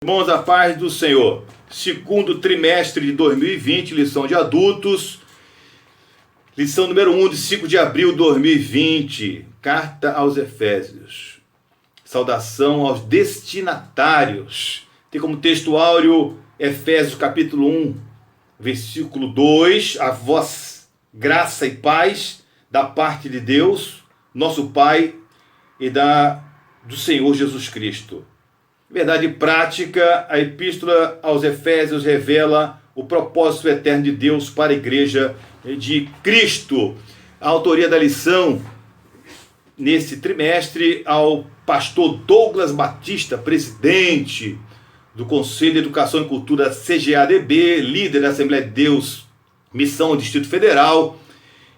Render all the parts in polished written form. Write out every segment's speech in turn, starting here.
Irmãos, a paz do Senhor. Segundo trimestre de 2020, lição de adultos, lição número 1 de 5 de abril de 2020, carta aos Efésios. Saudação aos destinatários. Tem como texto áureo Efésios capítulo 1, versículo 2, a vós graça e paz da parte de Deus, nosso Pai, e do Senhor Jesus Cristo. Verdade prática, a epístola aos Efésios revela o propósito eterno de Deus para a igreja de Cristo. A autoria da lição nesse trimestre ao pastor Douglas Batista, presidente do Conselho de Educação e Cultura CGADB, líder da Assembleia de Deus, Missão Distrito Federal.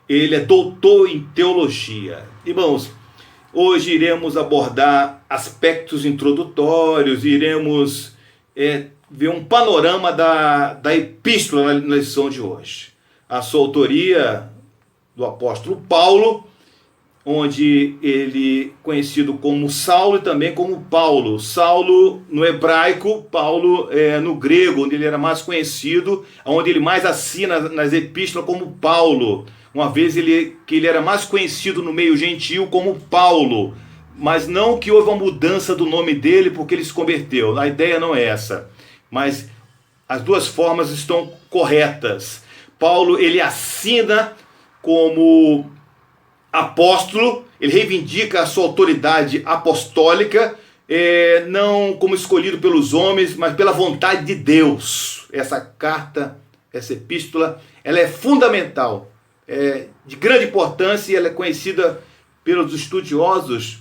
Ele é doutor em teologia. Irmãos, hoje iremos abordar aspectos introdutórios, iremos ver um panorama da epístola na lição de hoje. A sua autoria do apóstolo Paulo, onde ele conhecido como Saulo e também como Paulo. Saulo no hebraico, Paulo no grego, onde ele era mais conhecido, onde ele mais assina nas epístolas como Paulo. Uma vez que ele era mais conhecido no meio gentil como Paulo, mas não que houve uma mudança do nome dele porque ele se converteu. A ideia não é essa, mas as duas formas estão corretas. Paulo, ele assina como apóstolo, ele reivindica a sua autoridade apostólica, não como escolhido pelos homens, mas pela vontade de Deus. Essa carta, essa epístola, ela é fundamental, de grande importância, e ela é conhecida pelos estudiosos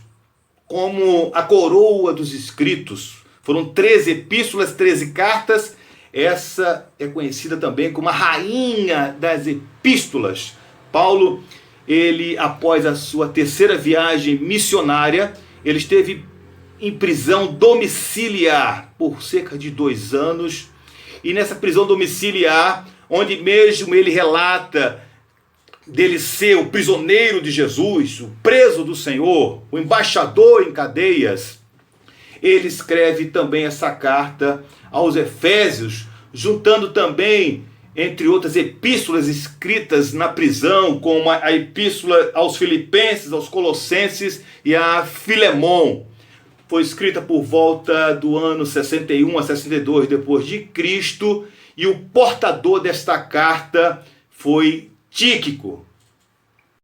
como a coroa dos escritos. Foram 13 epístolas, 13 cartas. Essa é conhecida também como a rainha das epístolas. Paulo, ele, após a sua terceira viagem missionária, ele esteve em prisão domiciliar por cerca de 2 anos. E nessa prisão domiciliar, onde mesmo ele relata dele ser o prisioneiro de Jesus, o preso do Senhor, o embaixador em cadeias, ele escreve também essa carta aos Efésios, juntando também, entre outras epístolas escritas na prisão, como a epístola aos Filipenses, aos Colossenses e a Filemon. Foi escrita por volta do ano 61 a 62 depois de Cristo, e o portador desta carta foi Tíquico.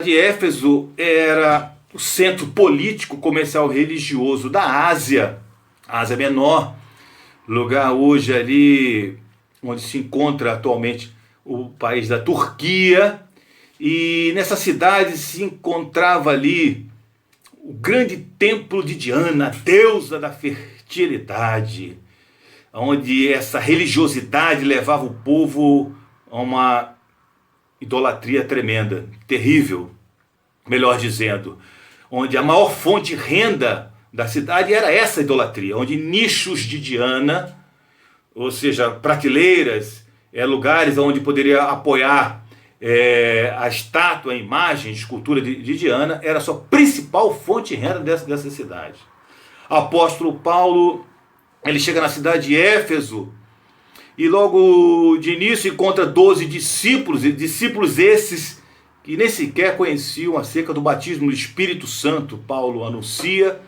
De Éfeso era o centro político, comercial, religioso da Ásia Menor, lugar hoje ali onde se encontra atualmente o país da Turquia, e nessa cidade se encontrava ali o grande templo de Diana, deusa da fertilidade, onde essa religiosidade levava o povo a uma idolatria tremenda, terrível, melhor dizendo, onde a maior fonte de renda da cidade era essa idolatria, onde nichos de Diana, ou seja, prateleiras, lugares onde poderia apoiar a estátua, a imagem, a escultura de Diana, era a sua principal fonte de renda dessa cidade. O apóstolo Paulo, ele chega na cidade de Éfeso, e logo de início encontra 12 discípulos, e discípulos esses que nem sequer conheciam acerca do batismo do Espírito Santo. Paulo anuncia,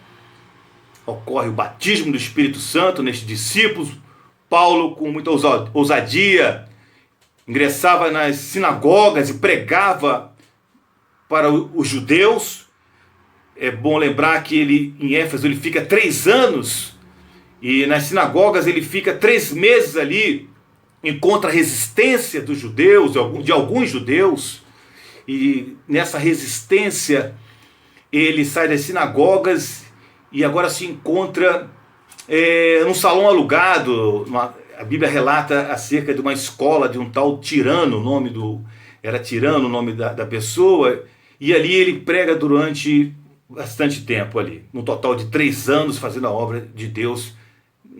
ocorre o batismo do Espírito Santo nestes discípulos. Paulo, com muita ousadia, ingressava nas sinagogas e pregava para os judeus. É bom lembrar que ele, em Éfeso, ele fica 3 anos, e nas sinagogas ele fica 3 meses ali, encontra a resistência dos judeus, de alguns judeus, e nessa resistência ele sai das sinagogas e agora se encontra num salão alugado. A Bíblia relata acerca de uma escola de um tal Tirano, era Tirano o nome da pessoa, e ali ele prega durante bastante tempo ali, no total de 3 anos, fazendo a obra de Deus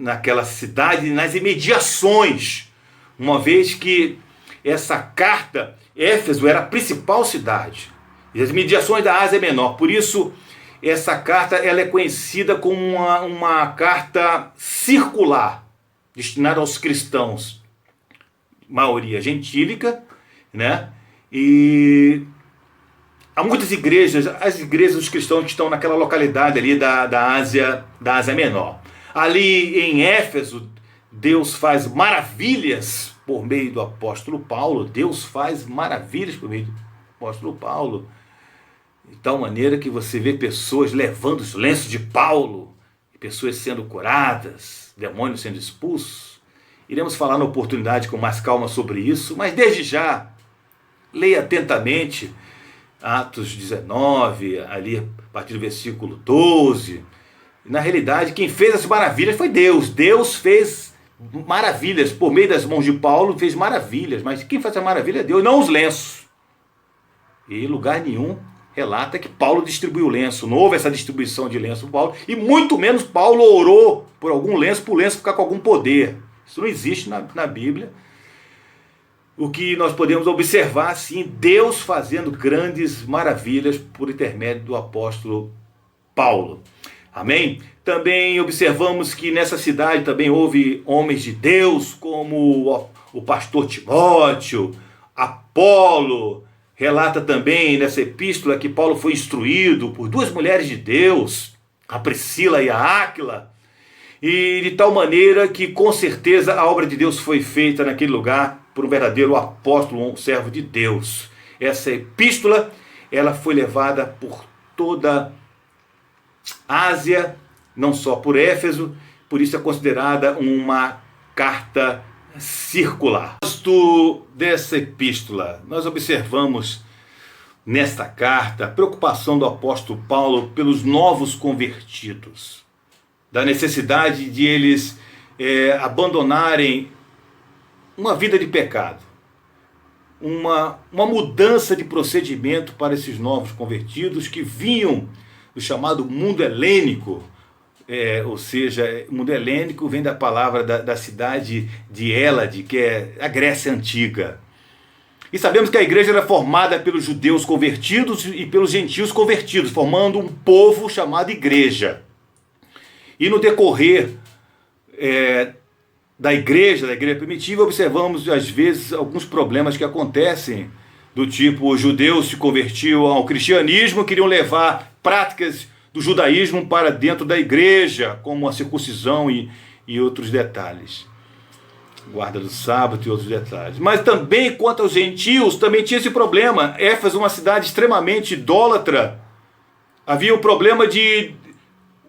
naquela cidade, nas imediações, uma vez que essa carta, Éfeso era a principal cidade, e as imediações da Ásia Menor. Por isso, essa carta ela é conhecida como uma carta circular. destinado aos cristãos, maioria gentílica, né? E há muitas igrejas, as igrejas dos cristãos que estão naquela localidade ali da Ásia Menor. Ali em Éfeso, Deus faz maravilhas por meio do apóstolo Paulo. Deus faz maravilhas por meio do apóstolo Paulo. De tal maneira que você vê pessoas levando os lenços de Paulo, pessoas sendo curadas, demônios sendo expulsos. Iremos falar na oportunidade com mais calma sobre isso, mas desde já, leia atentamente Atos 19, ali a partir do versículo 12. Na realidade, quem fez as maravilhas foi Deus. Deus fez maravilhas, por meio das mãos de Paulo, fez maravilhas, mas quem faz a maravilha é Deus, não os lenços. E em lugar nenhum relata que Paulo distribuiu lenço, não houve essa distribuição de lenço para Paulo, e muito menos Paulo orou por algum lenço, para o lenço ficar com algum poder. Isso não existe na Bíblia. O que nós podemos observar, sim, Deus fazendo grandes maravilhas por intermédio do apóstolo Paulo. Amém? Também observamos que nessa cidade também houve homens de Deus, como o pastor Timóteo, Apolo. Relata também nessa epístola que Paulo foi instruído por duas mulheres de Deus, a Priscila e a Áquila, e de tal maneira que com certeza a obra de Deus foi feita naquele lugar por um verdadeiro apóstolo, um servo de Deus. Essa epístola, ela foi levada por toda a Ásia, não só por Éfeso, por isso é considerada uma carta circular. Dessa epístola, nós observamos nesta carta a preocupação do apóstolo Paulo pelos novos convertidos, da necessidade de eles abandonarem uma vida de pecado, uma mudança de procedimento para esses novos convertidos que vinham do chamado mundo helênico. Ou seja, o mundo helênico vem da palavra da cidade de Hélade, que é a Grécia Antiga. E sabemos que a igreja era formada pelos judeus convertidos e pelos gentios convertidos, formando um povo chamado igreja. E no decorrer da igreja primitiva, observamos às vezes alguns problemas que acontecem, do tipo, os judeus se convertiam ao cristianismo, queriam levar práticas do judaísmo para dentro da igreja, como a circuncisão e outros detalhes, guarda do sábado e outros detalhes. Mas também, quanto aos gentios, também tinha esse problema. Éfeso, uma cidade extremamente idólatra, havia o problema de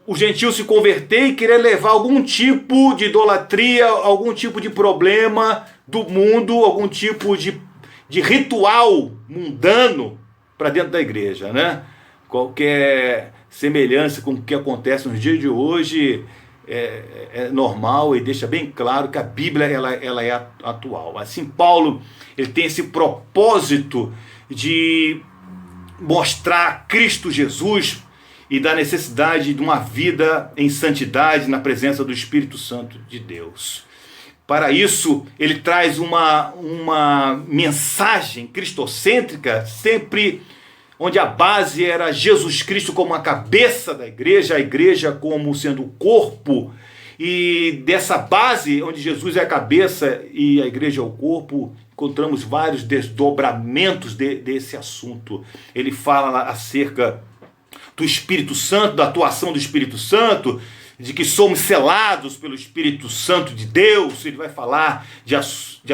o gentio se converter e querer levar algum tipo de idolatria, algum tipo de problema do mundo, algum tipo de ritual mundano para dentro da igreja, né? Qualquer semelhança com o que acontece nos dias de hoje é normal e deixa bem claro que a Bíblia ela é atual. Assim, Paulo ele tem esse propósito de mostrar Cristo Jesus e da necessidade de uma vida em santidade na presença do Espírito Santo de Deus. Para isso, ele traz uma mensagem cristocêntrica, sempre onde a base era Jesus Cristo como a cabeça da igreja, a igreja como sendo o corpo, e dessa base, onde Jesus é a cabeça e a igreja é o corpo, encontramos vários desdobramentos desse assunto. Ele fala acerca do Espírito Santo, da atuação do Espírito Santo, de que somos selados pelo Espírito Santo de Deus. Ele vai falar de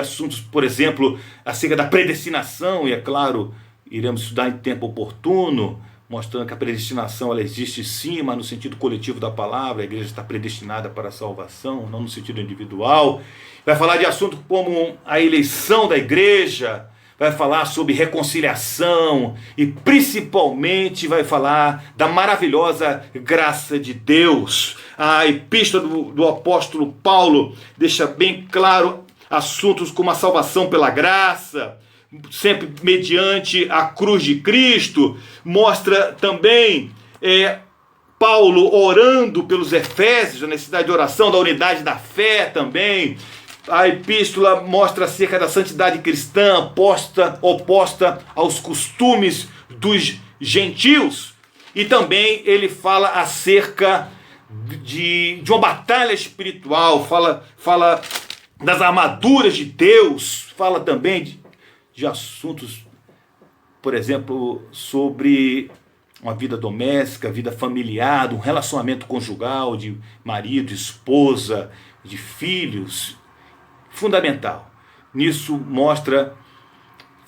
assuntos, por exemplo, acerca da predestinação, e é claro, iremos estudar em tempo oportuno, mostrando que a predestinação ela existe sim, mas no sentido coletivo da palavra, a igreja está predestinada para a salvação, não no sentido individual. Vai falar de assuntos como a eleição da igreja, vai falar sobre reconciliação e principalmente vai falar da maravilhosa graça de Deus. A epístola do apóstolo Paulo deixa bem claro assuntos como a salvação pela graça, sempre mediante a cruz de Cristo. Mostra também Paulo orando pelos Efésios, a necessidade de oração, da unidade da fé também. A epístola mostra acerca da santidade cristã, oposta aos costumes dos gentios. E também ele fala acerca de uma batalha espiritual, fala das armaduras de Deus, fala também de assuntos, por exemplo, sobre uma vida doméstica, vida familiar, um relacionamento conjugal, de marido, esposa, de filhos. Fundamental. Nisso mostra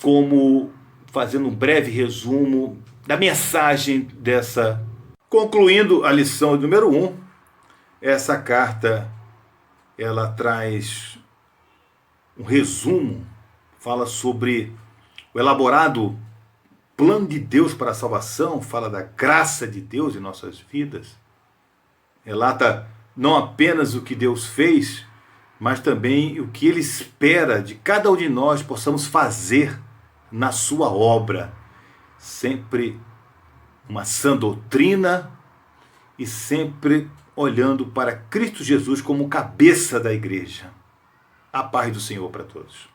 como, fazendo um breve resumo da mensagem dessa. Concluindo a lição número 1, essa carta ela traz um resumo, fala sobre o elaborado plano de Deus para a salvação, fala da graça de Deus em nossas vidas, relata não apenas o que Deus fez, mas também o que Ele espera de cada um de nós possamos fazer na sua obra, sempre uma sã doutrina e sempre olhando para Cristo Jesus como cabeça da igreja. A paz do Senhor para todos.